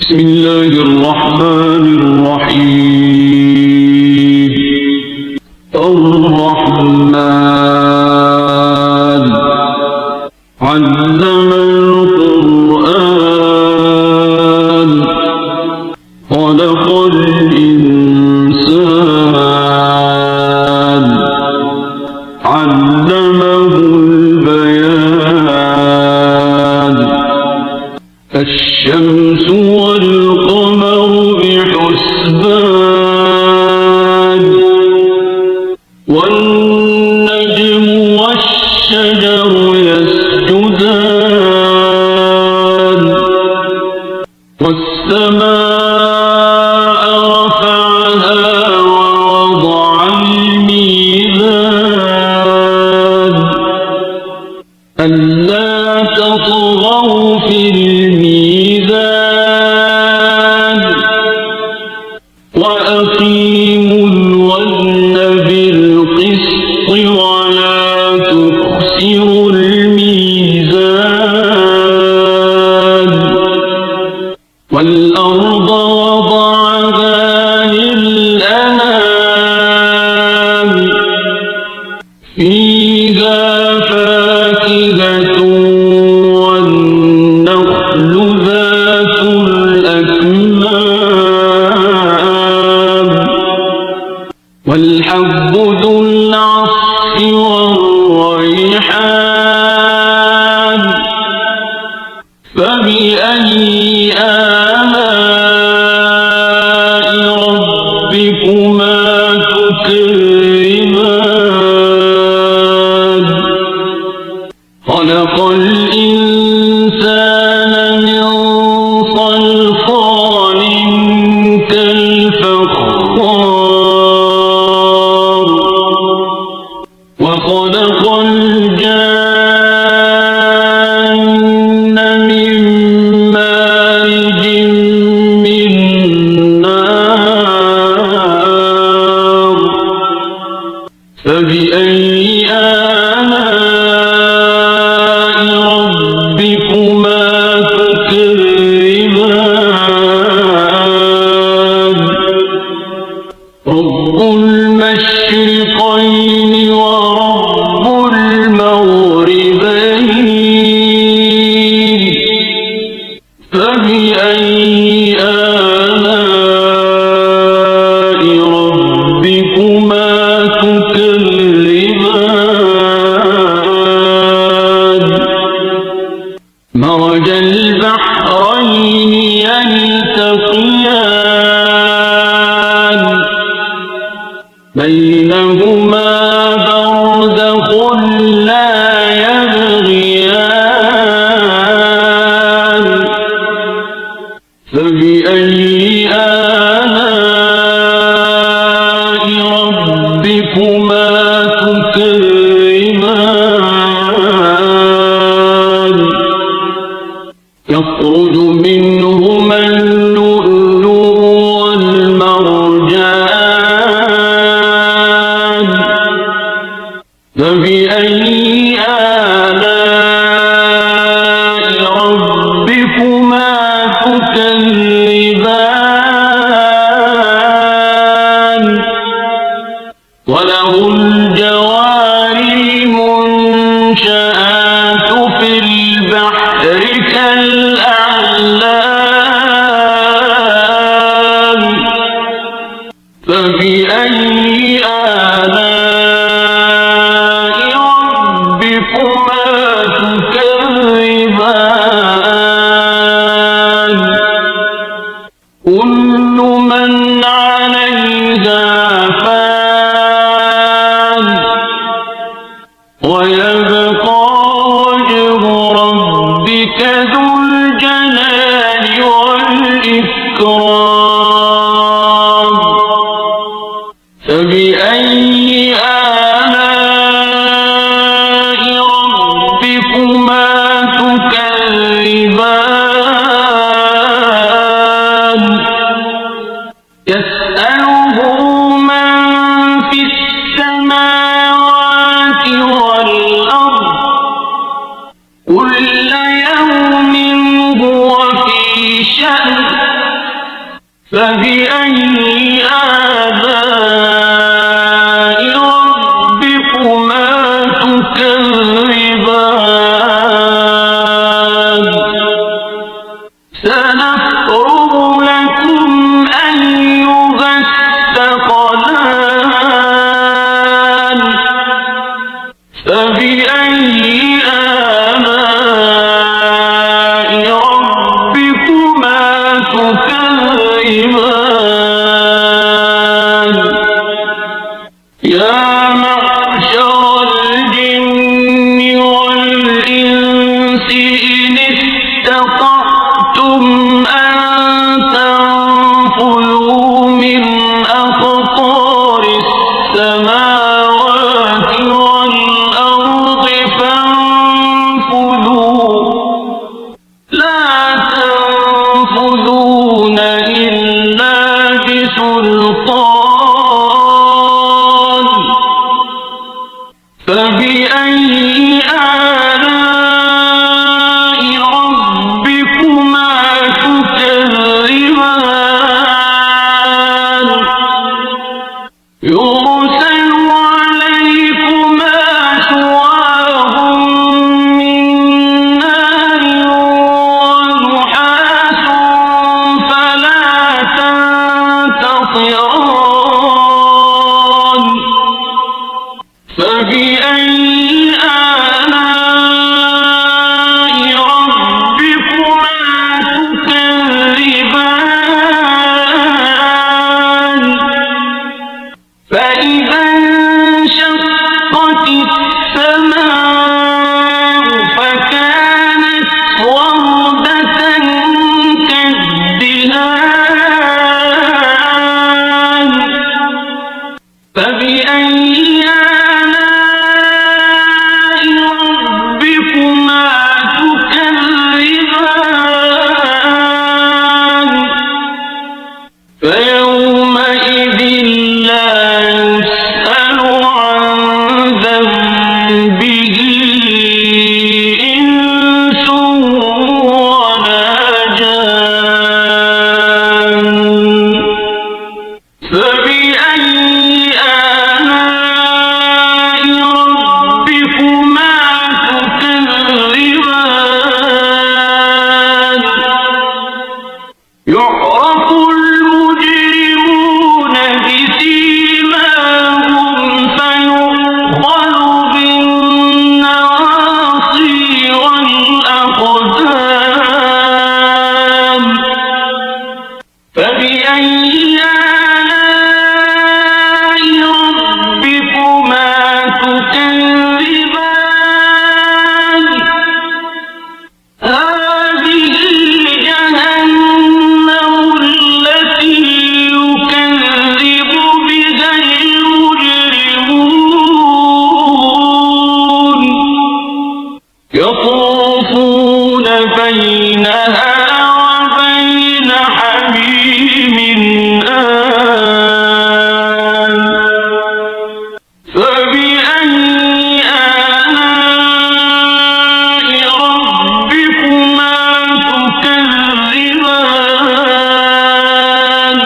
بسم الله الرحمن الرحيم. الرحمن علم القرآن خلق الإنسان علمه البيان. الشمس والقمر بحسبان والنجم والشجر يسجدان والسماء رفعها ووضع الميزان ألا تطغوا في الميزان وأقيموا الوزن بالقسط ولا تخسروا الميزان. والأرض وضعها للأنام فيها فاكهة والنخل ذات الأكمام والحب ذو العصف والريحان. فبأي آلاء ربكما تكذبان. خلق الإنسان من صلصال كالفخار وخلق الجان من مارج من نار. فبأي آلاء ربكما تكذبان. رب المشرقين ورب المغربين. فبأي آلاء ربكما تكذبان. مرج البحرين يلتقيان بينهما برزخ لا يبغيان. فبأي آلاء ربكما تكذبان. يخرج منهما اللؤلؤ والمرجان. فبأي آلاء ربكما تكذبان. وله الجوار المنشآت في البحر كالأعلام. فبأي آلاء ربكما تكذبان. كل من عليها فان ويبقى وجه ربك ذو الجلال والإكرام. فبأي آلاء ربكما تكذبان. يسأله من في السماوات والأرض كل يوم هو في شأن فبأي آلاء ربكما تكذبان سنفرغ لكم أيها الثقلان فبأي آلاء ربكما تكذبان يا معشر الجن والإنس إن استطعتم أن تنفذوا من أقطار السماوات والأرض فانفذوا لا تنفذون إلا بسلطان فبأي آلاء ربكما تكذبان يرسل عليكما شواظ من نار ونحاس فلا تنتصران فبأي آلاء ربكما تكذبان فإذا انشقت السماء فكانت وردة كالدهان فبأي آلاء ربكما تكذبان فيومئذ لا يسأل عن ذنبه إنس ولا جان فبأي آلاء ربكما تكذبان يعرف المجرمون بسيماهم فيؤخذ بالنواصي والأقدام فبأي آلاء ربكما تكذبان هذه جهنم التي يكذب بها المجرمون يطوفون بينها وبين حميم آن فبأي آلاء ربكما تكذبان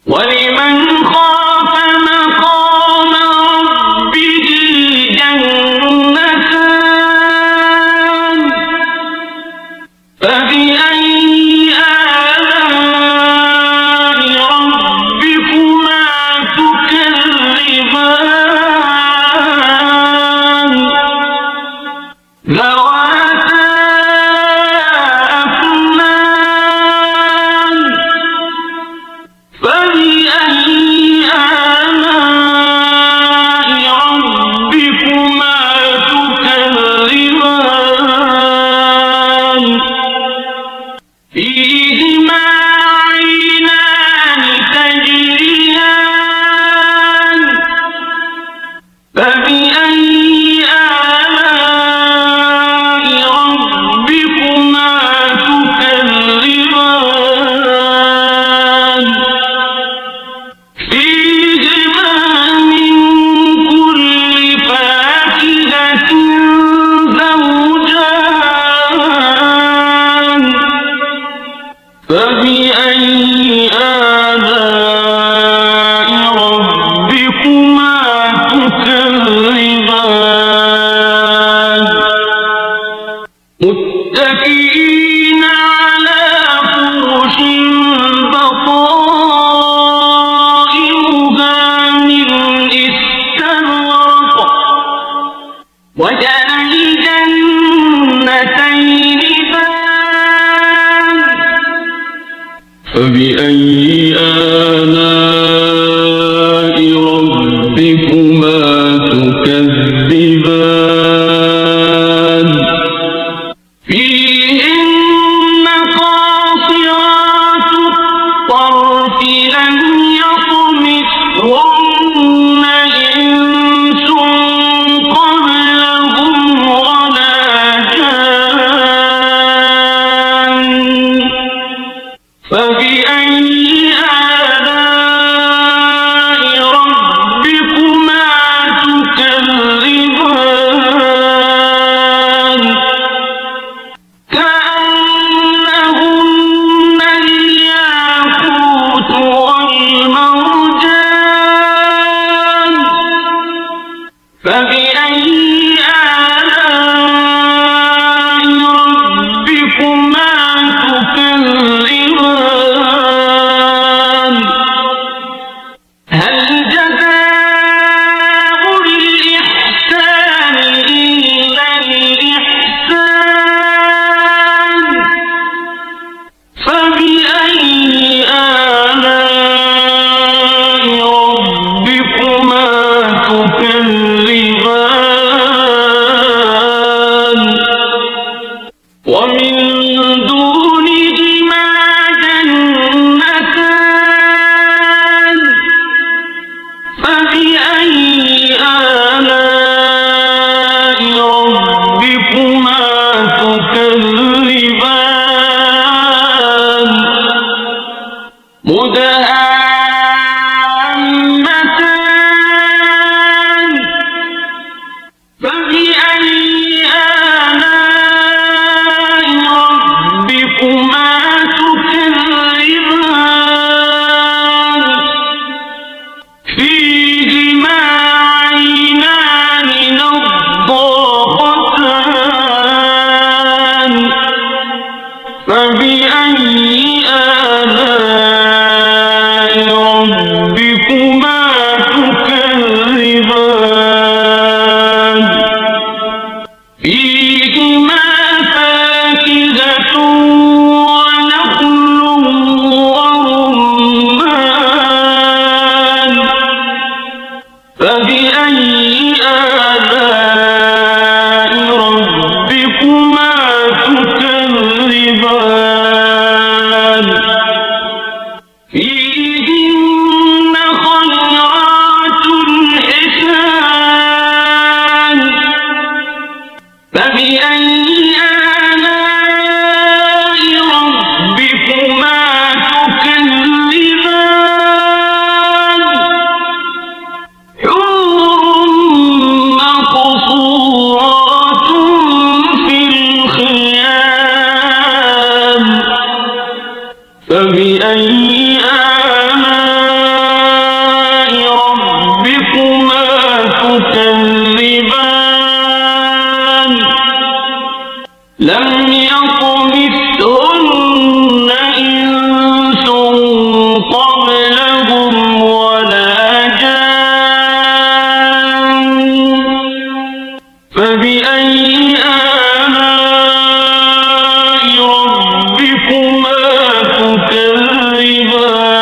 ولمن خاف مقام ربه جنتان فبأي آلاء ربكما تكذبان فيهن قاصرات الطرف لم يطمثهن إنس قبلهم ولا جان فبأي آلاء ربكما تكذبان كأنهن الياقوت والمرجان فبأي آلاء ربكما تكذبان هل جزاء الإحسان إلا الإحسان فبأي آلاء ربكما تكذبان ومن دونهما جنتان فبأي آلاء ربكما تكذبان مدهامتان فبأي آلاء ربكما تكذبان فيهما عينان نضاختان فبأي آلاء ربكما تكذبان فيهما فاكهة ونخل ورمان فبأي آلاء ربكما تكذبان فيهن خيرات حسان فبأي آلاء ربكما تكذبان حور مقصورات في الخيام فبأي آلاء ربكما تكذبان لم يطمثهن إنس قبلهم ولا جان فبأي آلاء ربكما تكذبان